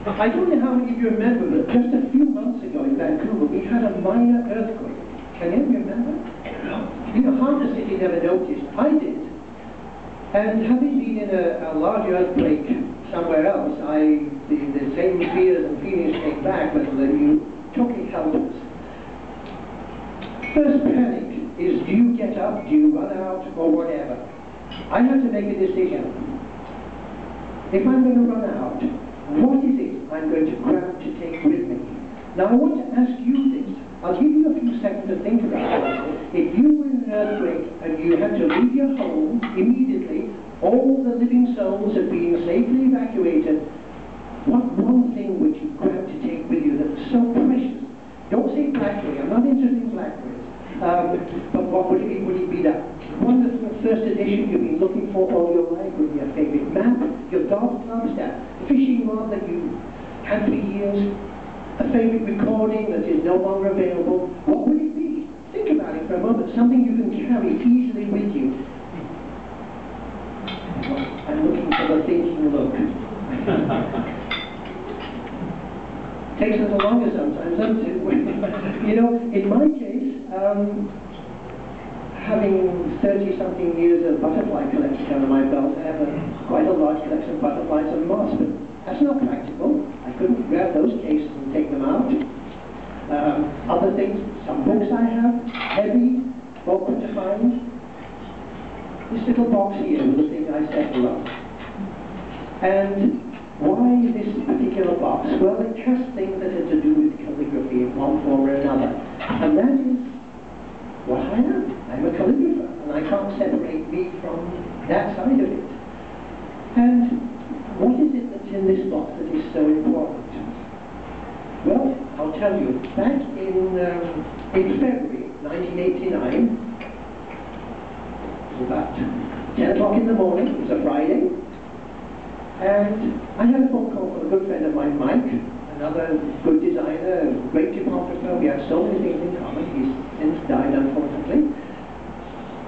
I don't know how many of you remember, but just a few months ago in Vancouver, we had a minor earthquake. Can you remember? You know, half the city never noticed. I did. And having been in a large earthquake somewhere else, the same fears and feelings came back, but you totally helpless. First panic is, do you get up, do you run out, or whatever? I had to make a decision. If I'm going to run out, what is it I'm going to grab to take with me? Now I want to ask you this. I'll give you a few seconds to think about it. If you were in an earthquake and you had to leave your home immediately, all the living souls have been safely evacuated, what one thing would you grab to take with you that's so precious? Don't say BlackBerry, I'm not interested in BlackBerries. But what would it be? Would it be that wonderful first edition you've been looking for all your life? Would it be a favourite map, your golf clubs, that fishing rod that you had for years, a favourite recording that is no longer available? What would it be? Think about it for a moment. Something you can carry easily with you. I'm looking for the thinking look. Takes a little longer sometimes, doesn't it? You know, in my case, having 30-something years of butterfly collection under my belt, I have quite a large collection of butterflies and moths, but that's not practical. I couldn't grab those cases and take them out. Other things, some books I have, heavy, awkward to find. This little box here was the thing I settled on. And why this particular box? Well, it has things that have to do with calligraphy in one form or another. And that is what I am. I'm a calligrapher, and I can't separate me from that side of it. And what is it that's in this box that is so important? Well, I'll tell you. Back in February 1989, it was about 10 o'clock in the morning, it was a Friday, and I had a phone call from a good friend of mine, Mike, another good designer, great typographer. We had so many things in common. He's since died, unfortunately.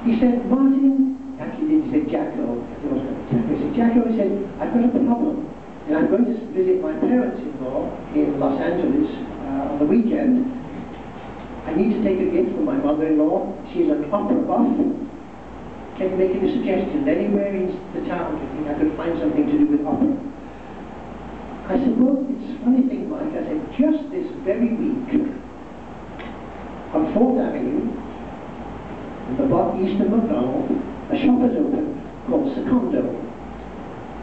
He said, Martin, actually he said Jacko. He said, Jacko, he said, I've got a problem, and I'm going to visit my parents-in-law in Los Angeles on the weekend. I need to take a gift for my mother-in-law. She's an opera buff. Can you make any suggestions anywhere in the town? Do you think I could find something to do with opera? I said, well, it's a funny thing, Mike. I said, just this very week, on 4th Avenue, in the block east of McDonald, a shop has opened called Secondo.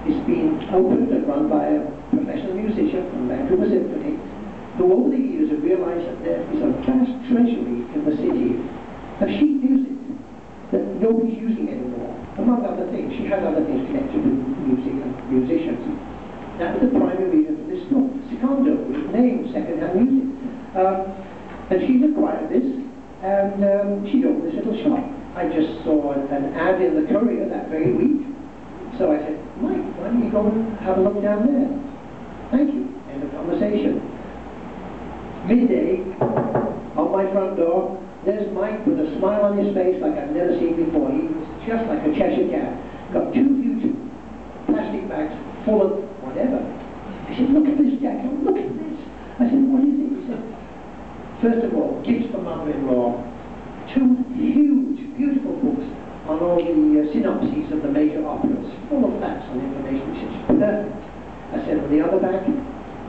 It's been opened and run by a professional musician from Vancouver Symphony, who over the years have realized that there is a vast treasury in the city of sheet music that nobody's using anymore. Among other things, she has other things connected with music and musicians. That was the primary reason for this book, Secondo, which is named Secondhand Music. And she's acquired this, and she'd opened this little shop. I just saw an ad in the Courier that very week. So I said, Mike, why don't you go and have a look down there? Thank you. End of conversation. Midday, on my front door, there's Mike with a smile on his face like I've never seen before. He was just like a Cheshire cat. Got 2 huge plastic bags full of whatever. I said, look at this, Jack, look at this. I said, what is it? He said, first of all, gifts for mother-in-law. 2 huge, beautiful books on all the synopses of the major operas, full of facts and information. He said, perfect. I said, on the other back, he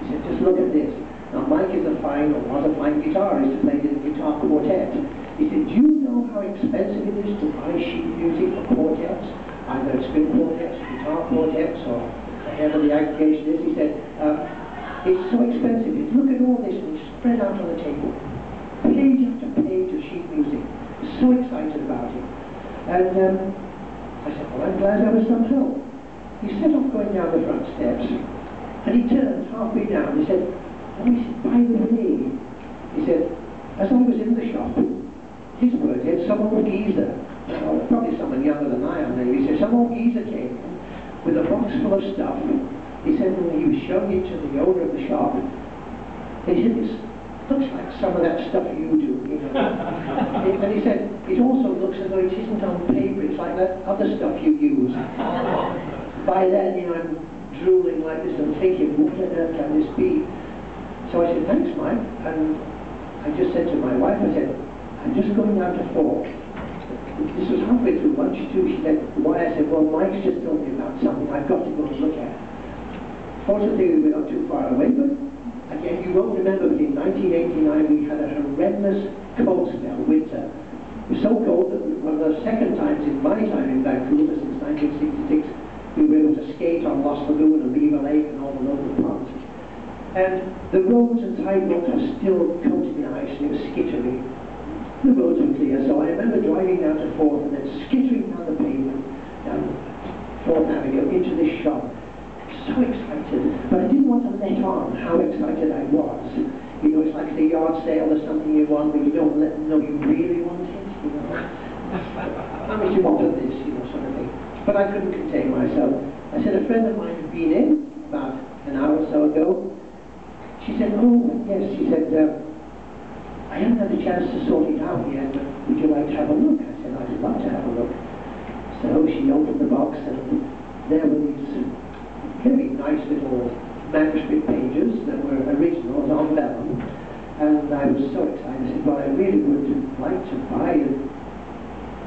said, just look at this. Now, Mike is a fine, or was a fine guitarist, who played in the guitar quartet. He said, do you know how expensive it is to buy sheet music for quartets? Either string quartets, guitar quartets, or whatever the aggregation is. He said, it's so expensive. Look at all this, and it's spread out on the table. Page after page of sheet music. So excited about it. And I said, well, I'm glad I was some help. He set off going down the front steps, and he turned halfway down. He said, oh, he said, by the way, he said, as I was in the shop, his words, he had some old geezer, probably someone younger than I am now. He said, some old geezer came in with a box full of stuff. He said, when he was showing it to the owner of the shop, he said, this looks like some of that stuff you do, you know. And he said, it also looks as though it isn't on paper, it's like that other stuff you use. By then, you know, I'm drooling like this and thinking, what on earth can this be? So I said, thanks, Mike. And I just said to my wife, I said, I'm just going down to 4. This was halfway through lunch too. She said, why? I said, well, Mike's just told me about something I've got to go and look at. Fortunately, we were not too far away, but again, you won't remember, but in 1989 we had a horrendous cold spell, winter. It was so cold that one of the second times in my time in Vancouver since 1966, we were able to skate on Lost Lagoon and Beaver Lake and all the local ponds. And the roads and sidewalks were still coated in ice and it was skittery. The roads were clear, so I remember driving down to 4th and then skittering down the pavement, down 4th Avenue, into this shop. So excited, but I didn't want to let on how excited I was. You know, it's like the yard sale or something you want, but you don't let them know you really want it, you know. How much you want of this, you know, sort of thing. But I couldn't contain myself. I said, a friend of mine had been in about an hour or so ago. She said, oh, yes, she said, I haven't had a chance to sort it out yet, but would you like to have a look? I said, I'd love to have a look. So she opened the box and there were these very nice little manuscript pages that were originals on vellum, and I was so excited. I said, well, I really would like to buy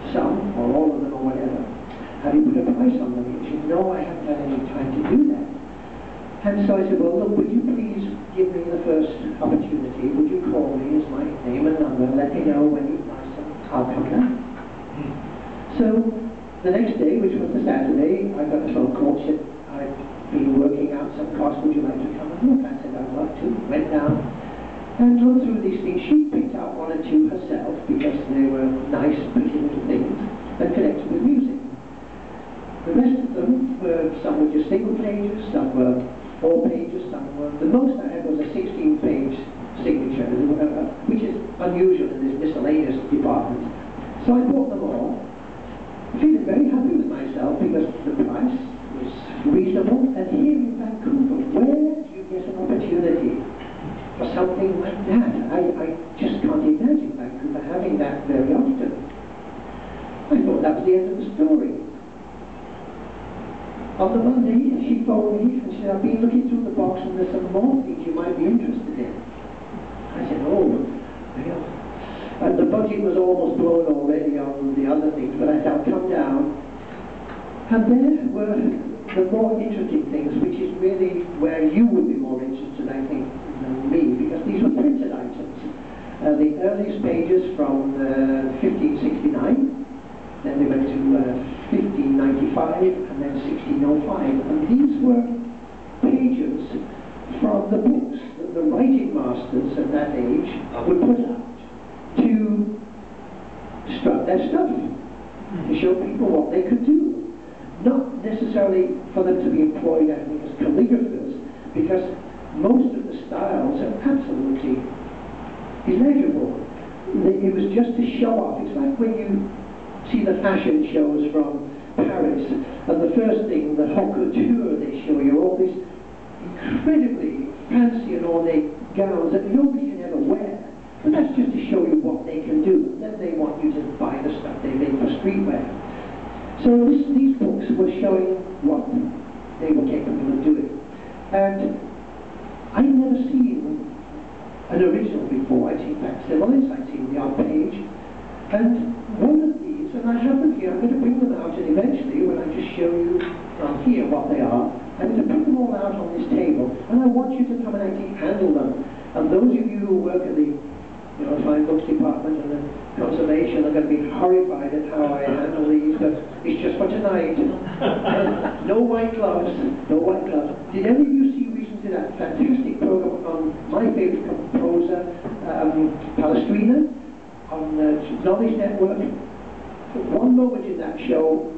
some or all of them or whatever. Have you put a price on them? She said, no, I haven't had any time to do that. And so I said, well, look, would you please give me the first opportunity? Would you call me as my name and number, let me know when you'd buy some, I'll come down. So the next day, which was the Saturday, I got a phone call. She said, I've been working out some costs, would you like to come and look? I said, I'd love to. Went down and looked through these things. She picked out 1 or 2 herself because they were nice, pretty little things that connected with music. The rest of them were, some were just single pages, some were 4 pages, some were, the most I had was a 16-page signature, which is unusual in this miscellaneous department. So I bought them all, feeling very happy with myself because the price was reasonable, and here in Vancouver, where do you get an opportunity for something like that? I just can't imagine Vancouver having that very often. I thought that was the end of the story. On the Monday, she phoned me and said, I've been looking through the box and there's some more things you might be interested in. I said, oh, yeah. And the budget was almost blown already on the other things, but I said, I'll come down. And there were the more interesting things, which is really where you would be more interested, I think, than me, because these were printed items. The earliest pages from 1569, then they went to 1595, and then 1605. And these were pages from the books that the writing masters at that age would put out to strut their stuff, to show people what they could do. Not necessarily for them to be employed, I think, as calligraphers, because most of the styles are absolutely illegible. It was just to show off. It's like when you see the fashion shows from Paris, and the first thing, the haute couture, they show you all these incredibly fancy and ornate gowns that nobody can ever wear. But that's just to show you what they can do. Then they want you to buy the stuff they make for streetwear. So these books were showing what they were capable of doing. And I'd never seen an original before. I'd seen facsimiles, I'd seen the odd page. And one of these, and I have them here, I'm going to bring them out, and eventually, when I just show you from here what they are, I'm going to put them all out on this table, and I want you to come and actually handle them. And those of you who work in the fine books department and the conservation are going to be horrified at how I handle these, but it's just for tonight. No white gloves, no white gloves. Did any of you see recently that fantastic program on my favorite composer, Palestrina, on the Knowledge Network? One moment in that show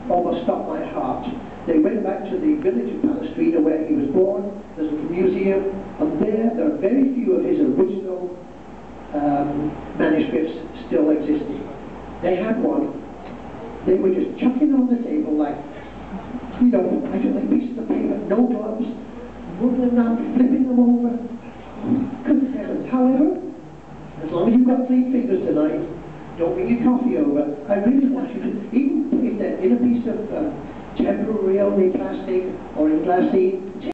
almost stopped my heart. They went back to the village of Palestrina where he was born. There's a museum, and there are very few of his original manuscripts still existing. They had one. They were just chucking on the table like, I don't like pieces of paper, no gloves, moving them around, flipping them over. Good heavens. However, as long as you've got clean fingers tonight, don't bring your coffee over. I really want you to, even if they're in a piece of temporary only plastic or in glassine,